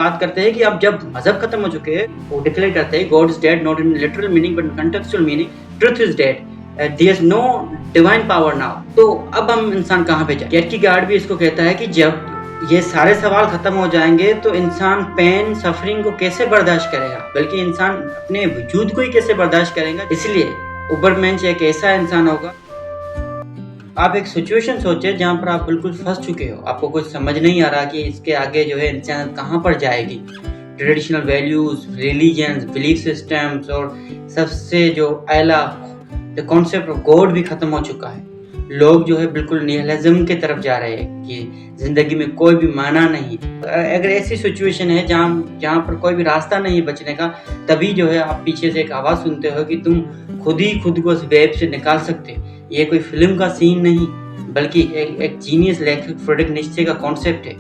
बात करते हैं कि अब जब मज़हब खत्म हो चुके हैं, वो डिक्लेयर करते हैं God is dead not in literal meaning but contextual meaning, truth is dead, there is no divine power now. तो अब हम इंसान कहाँ पे जाए? कियरकेगार्ड भी इसको कहता है कि जब ये सारे सवाल खत्म हो जाएंगे तो इंसान पेन सफरिंग को कैसे बर्दाश्त करेगा, बल्कि इंसान अपने वजूद को ही कैसे बर्दाश्त करेगा। इसलिए उबरमेंश एक ऐसा इंसान होगा। आप एक सिचुएशन सोचे जहाँ पर आप बिल्कुल फंस चुके हो, आपको कुछ समझ नहीं आ रहा कि इसके आगे जो है इंसान कहाँ पर जाएगी। Traditional values, religions, belief systems और सबसे जो आला द कॉन्सेप्ट ऑफ गॉड भी खत्म हो चुका है। लोग जो है बिल्कुल निहिलिज्म की तरफ जा रहे हैं कि जिंदगी में कोई भी माना नहीं। अगर ऐसी सिचुएशन है जहाँ पर कोई भी रास्ता नहीं बचने का, तभी जो है आप पीछे से एक आवाज़ सुनते हो कि तुम खुद ही खुद को उस वेब से निकाल सकते हो। ये कोई फिल्म का सीन नहीं, बल्कि एक जीनियस लेखक फ्रेडरिक नीत्शे का कॉन्सेप्ट है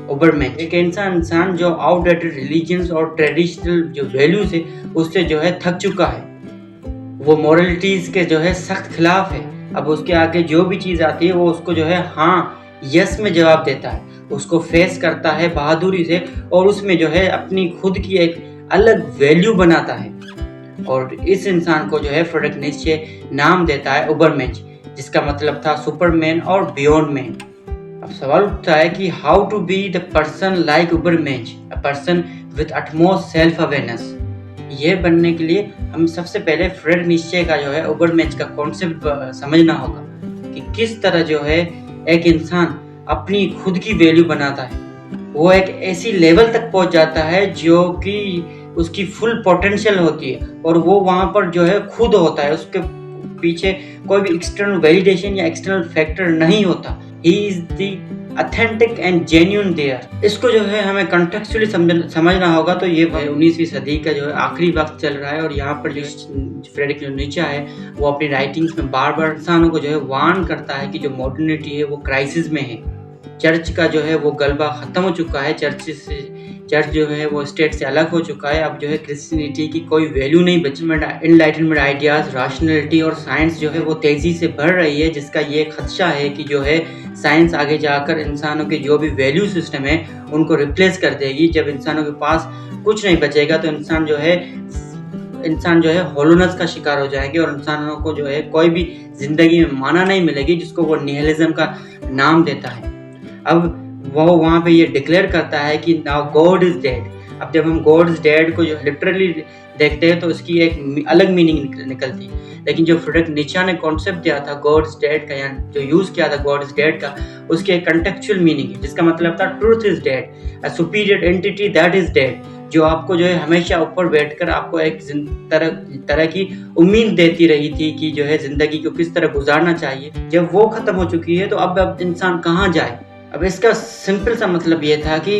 उबरमेंश। एक इंसान जो आउटडेटेड रिलीजन्स और ट्रेडिशनल जो वैल्यूज है उससे जो है थक चुका है, वो मॉरलिटीज के जो है सख्त खिलाफ है। अब उसके आगे जो भी चीज़ आती है वो उसको जो है हाँ यस में जवाब देता है, उसको फेस करता है बहादुरी से और उसमें जो है अपनी खुद की एक अलग वैल्यू बनाता है। और इस इंसान को जो है फ्रेडरिक नीत्शे नाम देता है उबरमेंश, जिसका मतलब था सुपरमैन और बियॉन्ड मैन। अब सवाल उठता है कि how to be the person like Ubermensch, a person with utmost self awareness. ये बनने के लिए हम सबसे पहले फ्रेडरिक नीत्शे का जो है उबरमेंश का कॉन्सेप्ट समझना होगा कि किस तरह जो है एक इंसान अपनी खुद की वैल्यू बनाता है। वो एक ऐसी लेवल तक पहुंच जाता है जो कि उसकी फुल पोटेंशियल होती है और वो वहाँ पर जो है खुद होता है, उसके पीछे कोई भी एक्सटर्नल वैलिडेशन या एक्सटर्नल फैक्टर नहीं होता। He is the authentic and genuine there. इसको जो है हमें कॉन्टेक्चुअली समझना होगा। तो ये 19वीं सदी का जो है आखिरी वक्त चल रहा है और यहाँ पर जो फ्रेडरिक नीत्शे है वो अपनी राइटिंग्स में बार बार इंसानों को जो है वार्न करता है कि जो मॉडर्निटी है वो क्राइसिस में है। चर्च का जो है वो गलबा खत्म हो चुका है, चर्च जो है वो स्टेट से अलग हो चुका है। अब जो है क्रिश्चियनिटी की कोई वैल्यू नहीं बची। एनलाइटनमेंट आइडियाज, रैशनैलिटी और साइंस जो है वो तेजी से बढ़ रही है, जिसका ये खदशा है कि जो है साइंस आगे जाकर इंसानों के जो भी वैल्यू सिस्टम है उनको रिप्लेस कर देगी। जब इंसानों के पास कुछ नहीं बचेगा तो इंसान जो है होलोनेस का शिकार हो जाएंगे और इंसानों को जो है कोई भी जिंदगी में माना नहीं मिलेगी, जिसको वो निहिलिज्म का नाम देता है। अब वो वहाँ पे ये डिक्लेयर करता है कि नाउ गॉड इज डेड। अब जब हम गॉड इज डेड को जो लिटरली देखते हैं तो उसकी एक अलग मीनिंग निकलती है, लेकिन जो फ्रेडरिक नीत्शे ने कॉन्सेप्ट दिया था गॉड इज डेड का, या जो यूज़ किया था गॉड इज डेड का, उसकी एक कंटेक्चुअल मीनिंग है, जिसका मतलब था truth is dead, a superior entity that is dead, जो आपको जो है हमेशा ऊपर बैठकर आपको एक तरह की उम्मीद देती रही थी कि जो है जिंदगी को किस तरह गुजारना चाहिए। जब वो खत्म हो चुकी है तो अब इंसान कहाँ जाए? अब इसका सिंपल सा मतलब ये था कि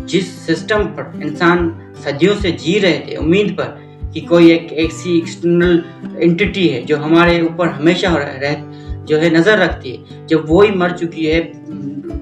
जिस सिस्टम पर इंसान सदियों से जी रहे थे, उम्मीद पर कि कोई एक ऐसी एक्सटर्नल एंटिटी है जो हमारे ऊपर हमेशा जो है नज़र रखती है, जब वो ही मर चुकी है,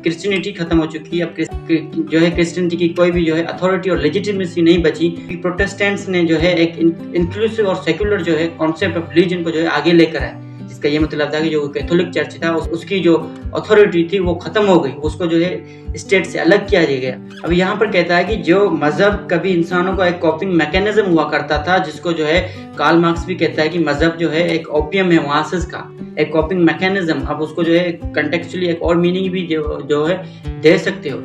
क्रिश्चियनिटी खत्म हो चुकी है, अब जो है क्रिश्चियनिटी की कोई भी जो है अथॉरिटी और लेजिटिमेसी नहीं बची। प्रोटेस्टेंट्स ने जो है एक इंक्लूसिव और सेक्युलर जो है कॉन्सेप्ट ऑफ रिलीजन को जो है आगे लेकर आए, जिसका ये मतलब था कि जो कैथोलिक चर्च था उसकी जो अथॉरिटी थी वो खत्म हो गई, उसको जो है स्टेट से अलग किया गया। अब यहाँ पर कहता है कि जो मजहब कभी इंसानों का एक कॉपिंग मैकेनिज्म हुआ करता था, जिसको जो है कार्ल मार्क्स भी कहता है कि मजहब जो है एक ओपियम है मासेस का, एक कॉपिंग मैकेनिज्म। अब उसको जो है कंटेक्चुअली एक और मीनिंग भी जो है दे सकते हो।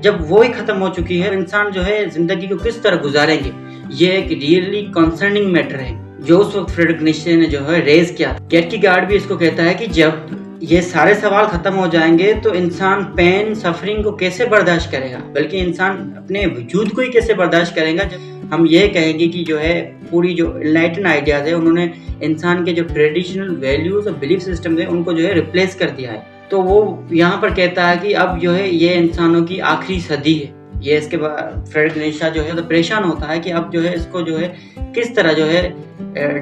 जब वो ही खत्म हो चुकी है, इंसान जो है जिंदगी को किस तरह गुजारेंगे, ये एक रियली कंसर्निंग मैटर है जो उस वक्त फ्रेडरिक नीत्शे ने जो है रेज किया। कियरकेगार्ड भी इसको कहता है कि जब ये सारे सवाल खत्म हो जाएंगे तो इंसान पेन सफरिंग को कैसे बर्दाश्त करेगा, बल्कि इंसान अपने वजूद को ही कैसे बर्दाश्त करेगा। जब हम ये कहेंगे कि जो है पूरी जो एनलाइटन आइडियाज है उन्होंने इंसान के जो ट्रेडिशनल वैल्यूज और बिलीफ सिस्टम है उनको जो है रिप्लेस कर दिया है, तो वो यहाँ पर कहता है कि अब जो है ये इंसानों की आखिरी सदी है। ये इसके बाद फ्रेडरिक नीत्शे जो है तो परेशान होता है कि अब जो है इसको जो है किस तरह जो है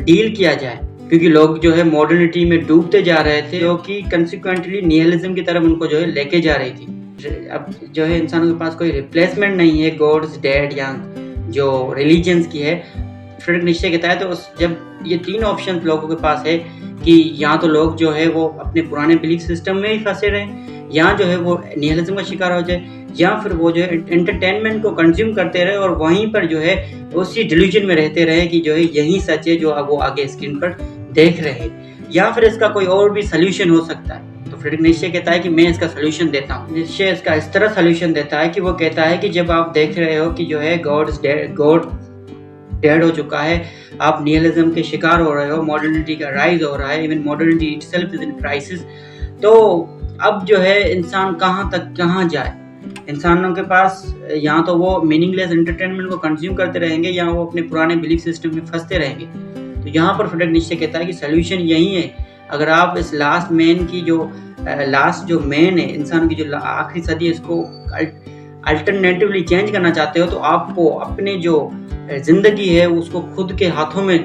डील किया जाए, क्योंकि लोग जो है मॉडर्निटी में डूबते जा रहे थे, जो कि कंसिक्वेंटली निहिलिज्म की तरफ उनको जो है लेके जा रही थी। अब जो है इंसानों के पास कोई रिप्लेसमेंट नहीं है गॉड इज डेड या जो रिलीजन्स की है। फ्रेडरिक नीत्शे कहता है तो जब ये तीन ऑप्शन लोगों के पास है कि यहाँ तो लोग जो है वो अपने पुराने बिलीफ सिस्टम में ही फंसे रहे, या जो है वो निहिलिज्म का शिकार हो जाए, या फिर वो जो है एंटरटेनमेंट को कंज्यूम करते रहे और वहीं पर जो है उसी डिल्यूजन में रहते रहे कि जो है यही सच है जो अब वो आगे स्क्रीन पर देख रहे हैं। या फिर इसका कोई और भी सोल्यूशन हो सकता है। तो फ्रेडरिक नीत्शे कहता है कि मैं इसका सोल्यूशन देता हूँ। नीत्शे इसका इस तरह सोल्यूशन देता है कि वो कहता है कि जब आप देख रहे हो कि जो है गॉड डेड हो चुका है, आप निहिलिज्म के शिकार हो रहे हो, मॉडर्निटी का राइज हो रहा है, even modernity itself is in crisis, तो अब जो है इंसान कहाँ जाए। इंसानों के पास या तो वो मीनिंगलेस एंटरटेनमेंट को कंज्यूम करते रहेंगे या वो अपने पुराने बिलीफ सिस्टम में फंसते रहेंगे। तो यहाँ पर फ्रेडरिक नीत्शे कहता है कि सोल्यूशन यही है। अगर आप इस लास्ट जो मैन है, इंसान की जो आखिरी सदी है, इसको अल्टरनेटिवली चेंज करना चाहते हो, तो आपको अपने जो जिंदगी है उसको खुद के हाथों में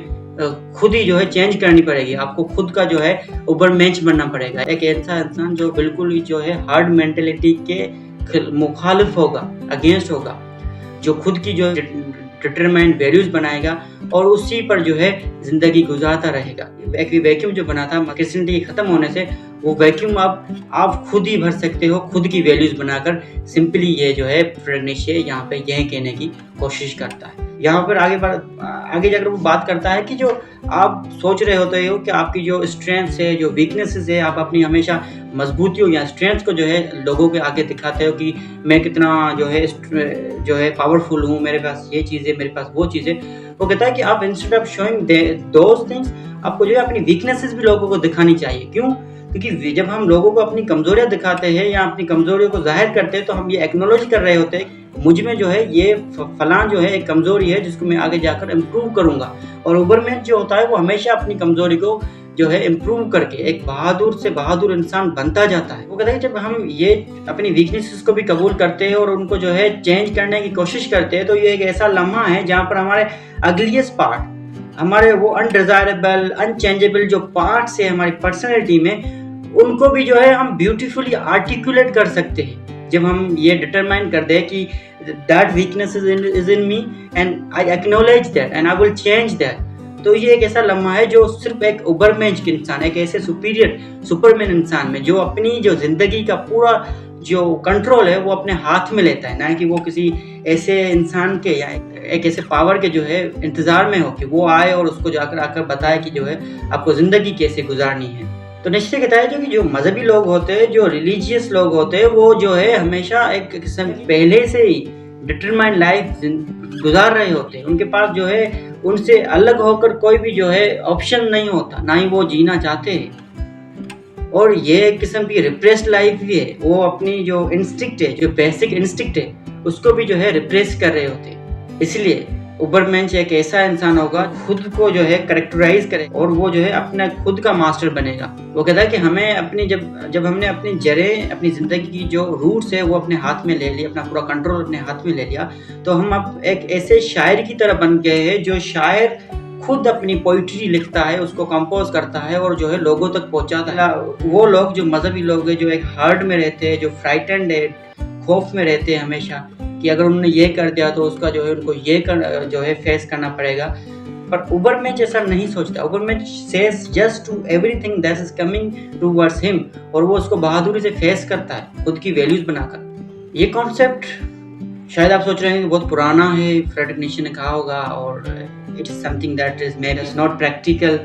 खुद ही जो है चेंज करनी पड़ेगी। आपको खुद का जो है उबरमेंच बनना पड़ेगा, एक ऐसा इंसान जो बिल्कुल ही जो है हार्ड मेंटेलिटी के मुखालिफ होगा, अगेंस्ट होगा, जो खुद की जो डिटरमाइंड वैल्यूज बनाएगा और उसी पर जो है जिंदगी गुजारता रहेगा। एक वैक्यूम जो बना था क्रिश्चियनिटी खत्म होने से, वो वैक्यूम अब आप खुद ही भर सकते हो, खुद की वैल्यूज बनाकर। सिंपली ये जो है फ्रेडरिक नीत्शे यहाँ पे यही कहने की कोशिश करता है। यहाँ पर आगे जाकर वो बात करता है कि जो आप सोच रहे होते हो कि आपकी जो स्ट्रेंथ्स है, जो वीकनेसेस है, आप अपनी हमेशा मजबूतियों या स्ट्रेंथ्स को जो है लोगों के आगे दिखाते हो कि मैं कितना जो है पावरफुल हूँ, मेरे पास ये चीज़ है, मेरे पास वो चीज़ है। वो कहता है कि आप instead of showing those things, आपको जो है अपनी वीकनेसेस भी लोगों को दिखानी चाहिए। क्यों? क्योंकि जब हम लोगों को अपनी कमजोरियां दिखाते हैं या अपनी कमजोरियों को जाहिर करते हैं, तो हम ये एक्नॉलेज कर रहे होते हैं मुझ में जो है ये फलां जो है एक कमजोरी है जिसको मैं आगे जाकर इम्प्रूव करूंगा। और उबरमैन जो होता है वो हमेशा अपनी कमजोरी को जो है इम्प्रूव करके एक बहादुर से बहादुर इंसान बनता जाता है। वो कहता है कि जब हम ये अपनी वीकनेसेस को भी कबूल करते हैं और उनको जो है चेंज करने की कोशिश करते हैं, तो ये एक ऐसा लम्हा है जहाँ पर हमारे अगलीस्ट पार्ट, हमारे वो अनडिजायरेबल अनचेंजेबल जो पार्ट्स है हमारी पर्सनैलिटी में, उनको भी जो है हम ब्यूटीफुली आर्टिकुलेट कर सकते हैं। जब हम ये डिटरमाइन कर दे कि that weakness is in me and I acknowledge that and I will change that, तो ये एक ऐसा लम्हा है जो सिर्फ एक उबरमेंच के इंसान, एक ऐसे सुपरमैन इंसान में, जो अपनी जो जिंदगी का पूरा जो कंट्रोल है वो अपने हाथ में लेता है, ना कि वो किसी ऐसे इंसान के या एक ऐसे पावर के जो है इंतजार में हो कि वो आए और उसको आकर बताए कि जो है आपको जिंदगी कैसे गुजारनी है। तो निश्चय कहता है जो मजहबी लोग होते हैं, जो रिलीजियस लोग होते हैं, वो जो है हमेशा एक किस्म पहले से ही डिटरमाइंड लाइफ गुजार रहे होते हैं। उनके पास जो है उनसे अलग होकर कोई भी जो है ऑप्शन नहीं होता, ना ही वो जीना चाहते हैं। और ये एक किस्म की रिप्रेस्ड लाइफ भी है। वो अपनी जो इंस्टिक्ट है, जो बेसिक इंस्टिक्ट है, उसको भी जो है रिप्रेस कर रहे होते हैं। इसलिए उबरमेंच एक ऐसा इंसान होगा खुद को जो है करेक्टराइज करे और वो जो है अपना खुद का मास्टर बनेगा। वो कहता है कि हमें अपनी जब हमने अपनी जड़ें, अपनी जिंदगी की जो रूट्स है वो अपने हाथ में ले लिया, अपना पूरा कंट्रोल अपने हाथ में ले लिया, तो हम अब एक ऐसे शायर की तरह बन गए हैं जो शायर खुद अपनी पोइट्री लिखता है, उसको कंपोज करता है और जो है लोगों तक पहुंचाता है। वो लोग जो मजहबी लोग हैं, जो एक हर्ट में रहते हैं, जो फ्राइटेंड है, खौफ में रहते हैं हमेशा कि अगर उन्होंने ये कर दिया तो उसका जो है उनको जो है फेस करना पड़ेगा। पर उबरमेंच ऐसा नहीं सोचता। Ubermensch says yes to everything that is coming towards him, और वो उसको बहादुरी से फेस करता है खुद की वैल्यूज बनाकर। ये कॉन्सेप्ट शायद आप सोच रहे हैं कि बहुत पुराना है, फ्रेडरिक नीत्शे ने कहा होगा, और it is something that is made is not practical,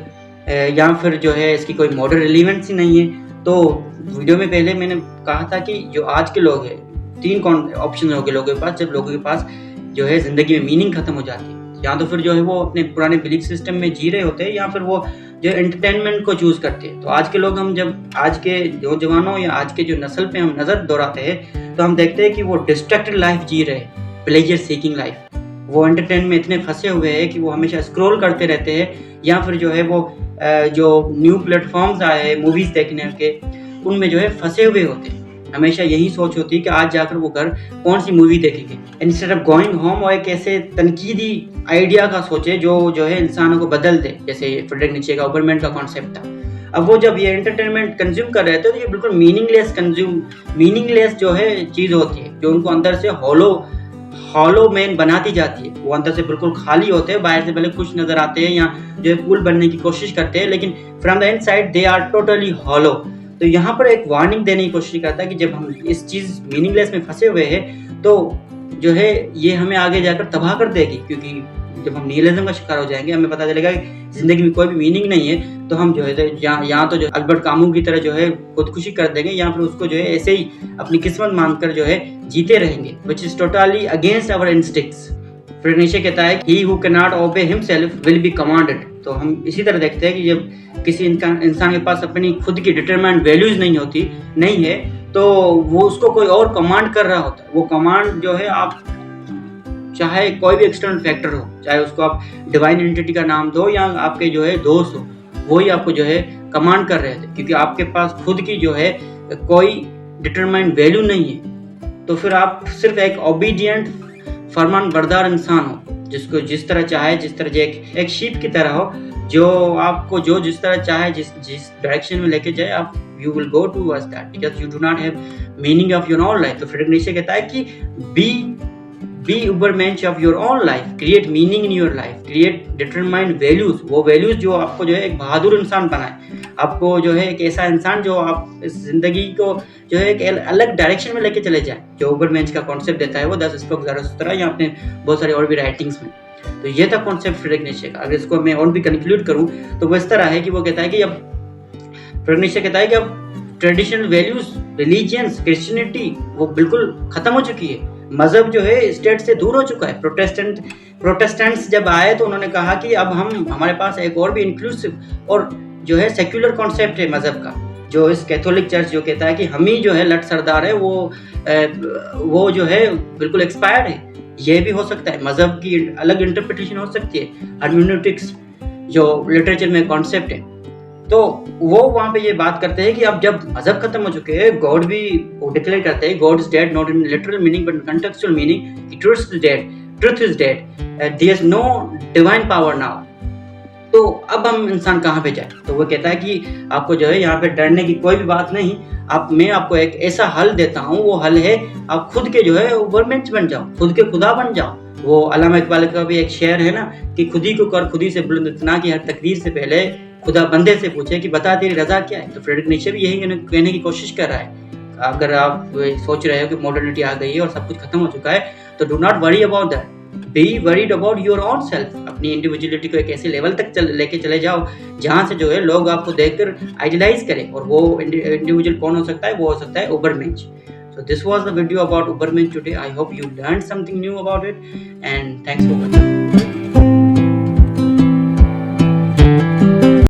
या फिर जो है इसकी कोई मॉडर्न रिलीवेंस ही नहीं है। तो वीडियो में पहले मैंने कहा था कि जो आज के लोग हैं, 3 ऑप्शन हो गए लोगों के पास। जब लोगों के पास जो है जिंदगी में मीनिंग खत्म हो जाती है, या तो फिर जो है वो अपने पुराने बिलीफ सिस्टम में जी रहे होते हैं, या फिर वो जो एंटरटेनमेंट को चूज करते हैं। तो आज के लोग, हम जब आज के नौजवानों या आज के जो नस्ल पे हम नजर दौड़ाते हैं, तो हम देखते हैं कि वो डिस्ट्रैक्टेड लाइफ जी रहे हैं, प्लेजर सीकिंग लाइफ। वो एंटरटेनमेंट में इतने फंसे हुए हैं कि वो हमेशा स्क्रॉल करते रहते हैं, या फिर जो है वो जो न्यू प्लेटफॉर्म्स आए मूवीज देखने के, उनमें जो है फंसे हुए होते हैं। हमेशा यही सोच होती है कि आज जाकर वो घर कौन सी मूवी देखेंगे, इंस्टेड ऑफ गोइंग होम। और एक ऐसे तनकीदी आइडिया का सोचे जो है इंसानों को बदल दे, जैसे फ्रेडरिक नीत्शे का उबरमैन का कॉन्सेप्ट था। अब वो जब ये एंटरटेनमेंट कंज्यूम कर रहे थे, तो ये बिल्कुल मीनिंगलेस जो है चीज़ होती है, जो उनको अंदर से हॉलो हॉलो मैन बनाती जाती है। वो अंदर से बिल्कुल खाली होते हैं, बाहर से भले खुश नजर आते हैं या जो है कूल बनने की कोशिश करते हैं, लेकिन from the inside they are totally hollow. तो यहाँ पर एक वार्निंग देने की कोशिश करता है कि जब हम इस चीज मीनिंगलेस में फंसे हुए हैं तो जो है ये हमें आगे जाकर तबाह कर देगी, क्योंकि जब हम निहिलिज्म का शिकार हो जाएंगे, हमें पता चलेगा कि जिंदगी में कोई भी मीनिंग नहीं है, तो हम जो है यहाँ तो जो अल्बर्ट कामू की तरह जो है खुदकुशी कर देंगे, या फिर उसको जो है ऐसे ही अपनी किस्मत मानकर जो है जीते रहेंगे, which is totally against our instincts. फिर नीचे कहता है he who cannot obey himself will be commanded. तो हम इसी तरह देखते हैं कि जब किसी इंसान के पास अपनी खुद की डिटरमाइंड वैल्यूज नहीं है तो वो उसको कोई और कमांड कर रहा होता है। वो कमांड जो है आप चाहे कोई भी एक्सटर्नल फैक्टर हो, चाहे उसको आप डिवाइन एंटिटी का नाम दो या आपके जो है दोस्त हो, वही आपको जो है कमांड कर रहे थे, क्योंकि आपके पास खुद की जो है कोई डिटरमाइंड वैल्यू नहीं है। तो फिर आप सिर्फ एक ओबीडियंट फरमान बरदार इंसान हो, जिसको जिस तरह चाहे, जिस तरह एक शीप की तरह हो, जो आपको जो जिस तरह चाहे, जिस डायरेक्शन में लेके जाए, आप you will go towards that because you do not have meaning of your own life. तो फ्रेडरिक नीचे कहता है कि be Ubermensch of your own life, create meaning in your life, create determined values, वो values जो आपको जो है एक बहादुर इंसान बनाए, आपको जो है एक ऐसा इंसान जो आप इस जिंदगी को जो है एक अलग डायरेक्शन में लेके चले जाए, जो उबरमेंश का कॉन्सेप्ट देता है वो 10 स्ट्रोक ज़राथुस्त्रा या अपने बहुत सारे और भी राइटिंग्स में। तो ये था कॉन्सेप्ट फ्रेडरिक नीचे का। अगर इसको मैं और भी कंक्लूड करूँ तो वो इस तरह है कि वो कहता है कि अब फ्रेडरिक नीचे कहता है कि अब ट्रेडिशनल वैल्यूज, रिलीजियंस, क्रिश्चियनिटी वो बिल्कुल खत्म हो चुकी है। मजहब जो है स्टेट से दूर हो चुका है। प्रोटेस्टेंट्स जब आए तो उन्होंने कहा कि अब हमारे पास एक और भी इंक्लूसिव और जो है सेक्युलर कॉन्सेप्ट है मजहब का, जो इस कैथोलिक चर्च जो कहता है कि हम ही जो है लट सरदार है, वो जो है बिल्कुल एक्सपायर्ड है। ये भी हो सकता है, मजहब की अलग इंटरप्रिटेशन हो सकती है, हर्मेनेटिक्स जो लिटरेचर में कॉन्सेप्ट है। तो वो वहाँ पे ये बात करते हैं कि अब जब मजहब खत्म हो चुके हैं, गॉड भी वो डिक्लेयर करते हैं God is dead, not in literal meaning but contextual meaning, truth is dead, there is no divine power now. तो अब हम इंसान कहाँ पे जाए? तो वो कहता है कि आपको जो है यहाँ पे डरने की कोई भी बात नहीं। मैं आपको एक ऐसा हल देता हूँ, वो हल है आप खुद के जो है उबरमेंश बन जाओ, खुद के खुदा बन जाओ। वो अल्लामा इकबाल का भी एक शेर है ना कि खुद ही को कर खुद ही से बुलंद इतना कि हर तकदीर से पहले खुदा बंदे से पूछे कि बता तेरी रजा क्या है। तो फ्रेडरिक नीचे भी यही कहने की कोशिश कर रहा है। अगर आप सोच रहे हो कि मॉडर्निटी आ गई है और सब कुछ खत्म हो चुका है, तो do not worry about that, be worried about your own self. अपनी इंडिविजुअलिटी को एक ऐसे लेवल तक लेके चले जाओ जहाँ से जो है लोग आपको देखकर आइडियलाइज करें, और वो इंडिविजुअल कौन हो सकता है? वो हो सकता है उबरमेंश। So this was the video about Ubermensch today. I hope you learned something new about it, and thanks for watching.